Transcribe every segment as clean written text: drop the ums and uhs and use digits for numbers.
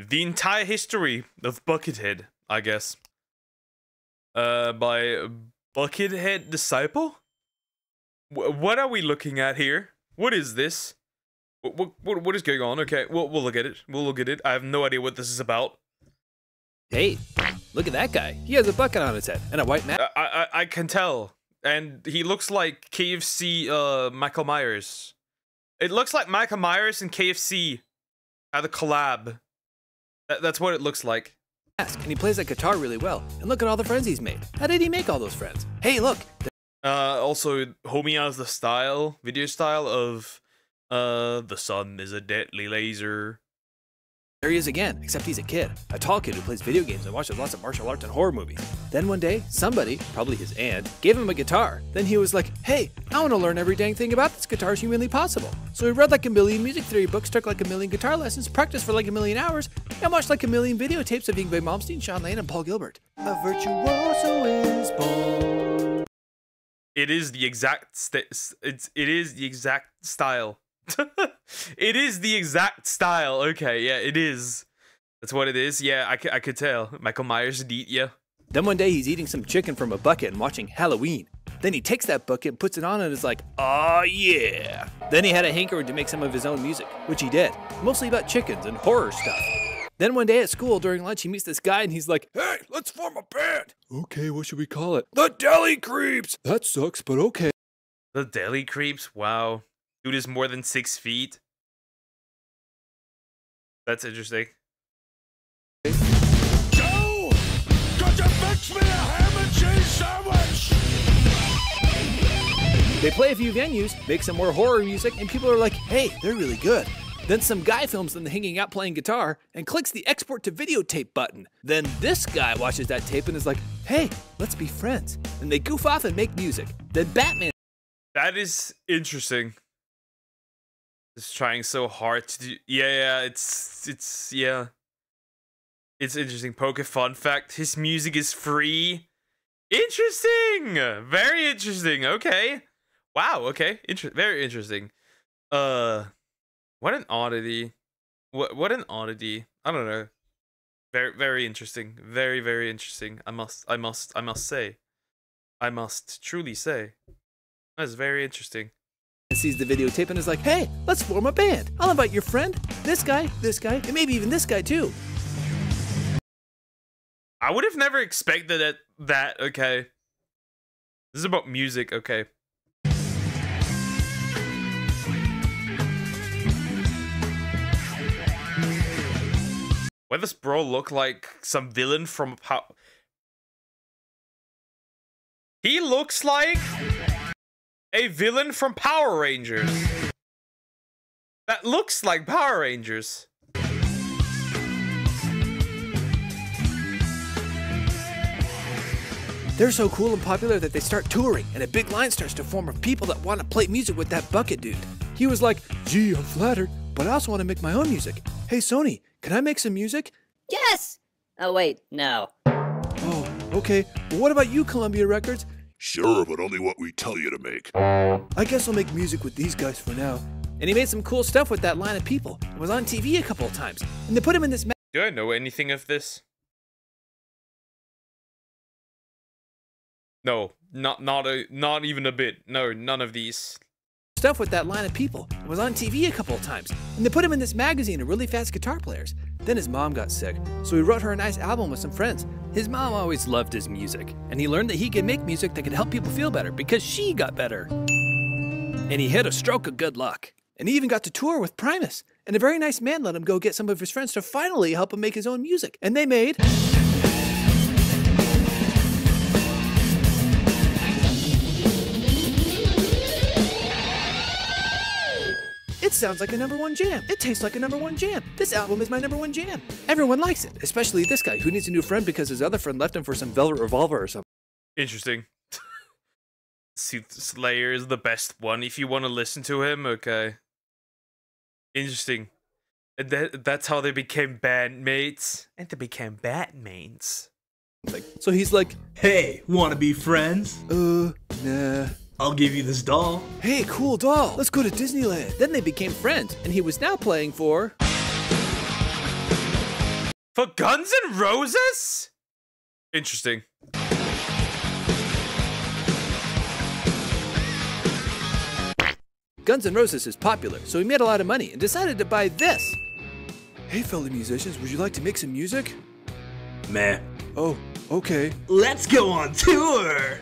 The entire history of Buckethead, I guess. By Buckethead Disciple? What are we looking at here? What is this? What is going on? Okay, we'll look at it. We'll look at it. I have no idea what this is about. Hey, look at that guy. He has a bucket on his head and a white mask. I can tell. And he looks like KFC, Michael Myers. It looks like Michael Myers and KFC had a collab. That's what it looks like. And he plays that guitar really well. And look at all the friends he's made. How did he make all those friends? Hey, look. Also, homie has the video style of, the sun is a deadly laser. There he is again, except he's a kid. A tall kid who plays video games and watches lots of martial arts and horror movies. Then one day, somebody, probably his aunt, gave him a guitar. Then he was like, hey, I want to learn every dang thing about this guitar as humanly possible. So he read like a million music theory books, took like a million guitar lessons, practiced for like a million hours, and watched like a million videotapes of Yngwie Malmsteen, Sean Lane, and Paul Gilbert. A virtuoso is born. It is the exact it is the exact style. It is the exact style. Okay, yeah, it is. That's what it is. Yeah, I could tell. Michael Myers did eat ya. Then one day he's eating some chicken from a bucket and watching Halloween. Then he takes that bucket and puts it on and is like, oh yeah. Then he had a hankering to make some of his own music, which he did. Mostly about chickens and horror stuff. Then one day at school during lunch he meets this guy and he's like, hey, let's form a band. Okay, what should we call it? The Deli Creeps. That sucks, but okay. The Deli Creeps? Wow. Dude is more than 6 feet. That's interesting. Joe! Could you fix me a ham and cheese sandwich? They play a few venues, make some more horror music, and people are like, hey, they're really good. Then some guy films them hanging out playing guitar and clicks the export to videotape button. Then this guy watches that tape and is like, hey, let's be friends. And they goof off and make music. Then Batman. That is interesting. Just trying so hard to do. Yeah, it's interesting. Poke fun fact: his music is free. Interesting. Very interesting. Okay. Wow. Okay. Very interesting. What an oddity. What an oddity. I don't know. Very interesting. Very interesting. I must say. I must truly say. That's very interesting. Sees the videotape and is like, hey, let's form a band. I'll invite your friend, this guy, and maybe even this guy too. I would have never expected that, okay. This is about music, okay. Why does bro look like some villain from He looks like a villain from Power Rangers. That looks like Power Rangers. They're so cool and popular that they start touring, and a big line starts to form of people that want to play music with that bucket dude. He was like, gee, I'm flattered, but I also want to make my own music. Hey, Sony, can I make some music? Yes! Oh, wait, no. Oh, okay. Well, what about you, Columbia Records? Sure, but only what we tell you to make. I guess I'll make music with these guys for now. And he made some cool stuff with that line of people. It was on TV a couple of times. And they put him in this Do I know anything of this? No, not even a bit. No, none of these. Stuff with that line of people. It was on TV a couple of times. And they put him in this magazine of really fast guitar players. Then his mom got sick, so he wrote her a nice album with some friends. His mom always loved his music, and he learned that he could make music that could help people feel better because she got better. And he hit a stroke of good luck. And he even got to tour with Primus. And a very nice man let him go get some of his friends to finally help him make his own music. And they made... It sounds like a #1 jam. It tastes like a #1 jam. This album is my #1 jam. Everyone likes it, especially this guy who needs a new friend because his other friend left him for some velvet revolver or something. Interesting. Sooth Slayer is the best one if you want to listen to him. Okay. Interesting. And that's how they became bandmates. And they became bandmates. So he's like, hey, wanna be friends? Nah. I'll give you this doll. Hey, cool doll. Let's go to Disneyland. Then they became friends, and he was now playing for... For Guns N' Roses? Interesting. Guns N' Roses is popular, so he made a lot of money and decided to buy this. Hey, fellow musicians, would you like to make some music? Meh. Oh, okay. Let's go on tour!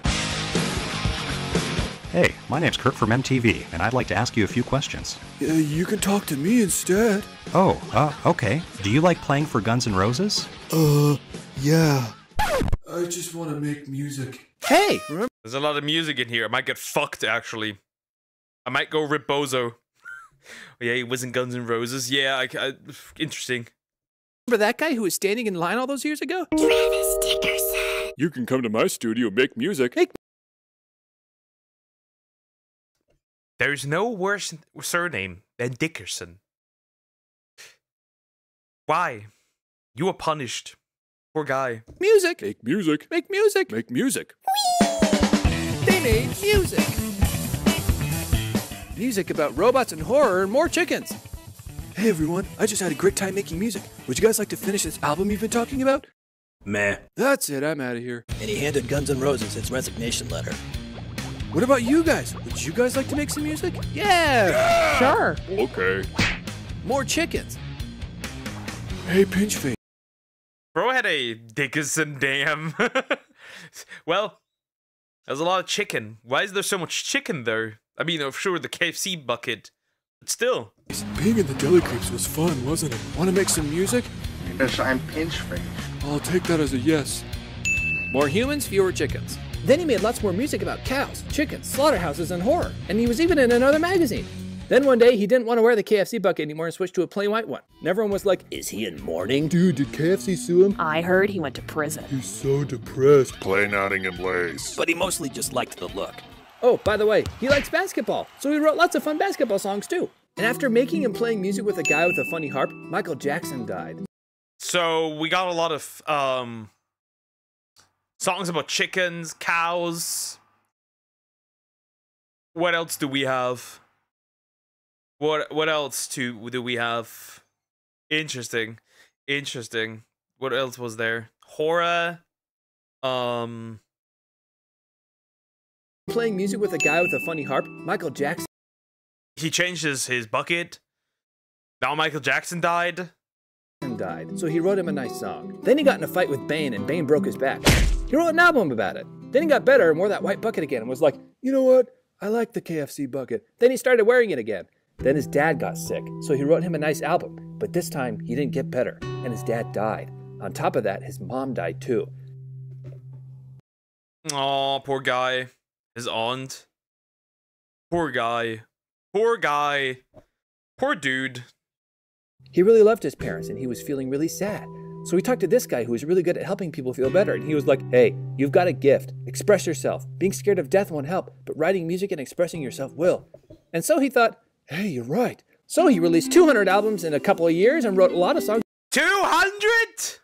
Hey, my name's Kurt from MTV, and I'd like to ask you a few questions. You can talk to me instead. Oh, okay. Do you like playing for Guns N' Roses? Yeah. I just want to make music. Hey, remember There's a lot of music in here. I might get fucked, actually. I might go rip Bozo. Yeah, he was in Guns N' Roses. Yeah, interesting. that guy who was standing in line all those years ago? Travis Dickerson. You can come to my studio, make music. There's no worse surname than Dickerson. Why? You were punished. Poor guy. Music. Make music. Make music. Make music. They made music. Music about robots and horror and more chickens. Hey everyone, I just had a great time making music. Would you guys like to finish this album you've been talking about? Meh. That's it, I'm out of here. And he handed Guns N' Roses his resignation letter. What about you guys? Would you guys like to make some music? Yeah! Sure. Okay. More chickens. Hey, Pinchface. Bro had a Dickerson, damn. Well, there's a lot of chicken. Why is there so much chicken there? I mean, I'm sure the KFC bucket, but still. Being in the deli creeps was fun, wasn't it? Want to make some music? Yes, I'm Pinchface. I'll take that as a yes. More humans, fewer chickens. Then he made lots more music about cows, chickens, slaughterhouses, and horror. And he was even in another magazine. Then one day, he didn't want to wear the KFC bucket anymore and switched to a plain white one. And everyone was like, Is he in mourning? dude, did KFC sue him? I heard he went to prison. He's so depressed. Play Nottingham Lace. But he mostly just liked the look. Oh, by the way, he likes basketball, so he wrote lots of fun basketball songs too. And after making and playing music with a guy with a funny harp, Michael Jackson died. So we got a lot of songs about chickens, cows. What else do we have? What else do we have? Interesting. What else was there? Horror. Playing music with a guy with a funny harp, Michael Jackson He changed his bucket. Now Michael Jackson died. died, so he wrote him a nice song. Then he got in a fight with Bane, and Bane broke his back. He wrote an album about it. Then he got better and wore that white bucket again and was like, you know what? I like the KFC bucket. Then he started wearing it again. Then his dad got sick, so he wrote him a nice album. But this time, he didn't get better, and his dad died. On top of that, his mom died too. Aw, poor guy. His aunt. Poor guy. Poor guy. Poor dude. He really loved his parents, and he was feeling really sad. So he talked to this guy who was really good at helping people feel better, and he was like, hey, you've got a gift. Express yourself. Being scared of death won't help, but writing music and expressing yourself will. And so he thought, hey, you're right. So he released 200 albums in a couple of years and wrote a lot of songs 200?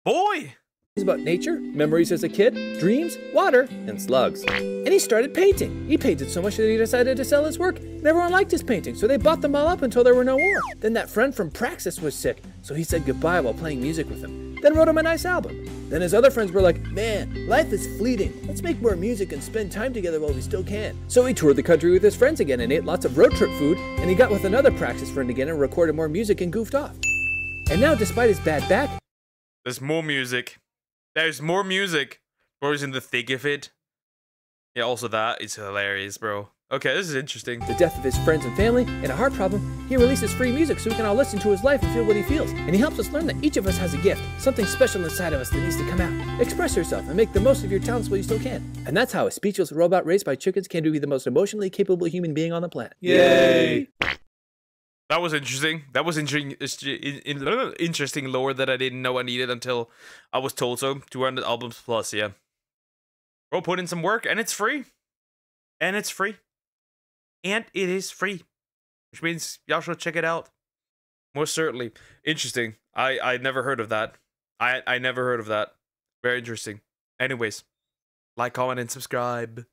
Boy. about nature, memories as a kid, dreams, water, and slugs. And he started painting. He painted so much that he decided to sell his work, and everyone liked his paintings, so they bought them all up until there were no more. Then that friend from Praxis was sick, so he said goodbye while playing music with him, then wrote him a nice album. Then his other friends were like, man, life is fleeting. Let's make more music and spend time together while we still can. So he toured the country with his friends again and ate lots of road trip food, and he got with another Praxis friend again and recorded more music and goofed off. And now, despite his bad back, There's more music. There's more music. Bro's in the thick of it. Yeah, also that is hilarious, bro. Okay, this is interesting. the death of his friends and family, and a heart problem, he releases free music so we can all listen to his life and feel what he feels. And he helps us learn that each of us has a gift, something special inside of us that needs to come out. Express yourself and make the most of your talents while you still can. And that's how a speechless robot raised by chickens can be the most emotionally capable human being on the planet. Yay! That was interesting. That was interesting lore that I didn't know I needed until I was told so. 200 albums plus, yeah. Bro put in some work, and it's free. And it's free. And it is free. Which means y'all should check it out. Most certainly. Interesting. I never heard of that. I never heard of that. Very interesting. Anyways, like, comment, and subscribe.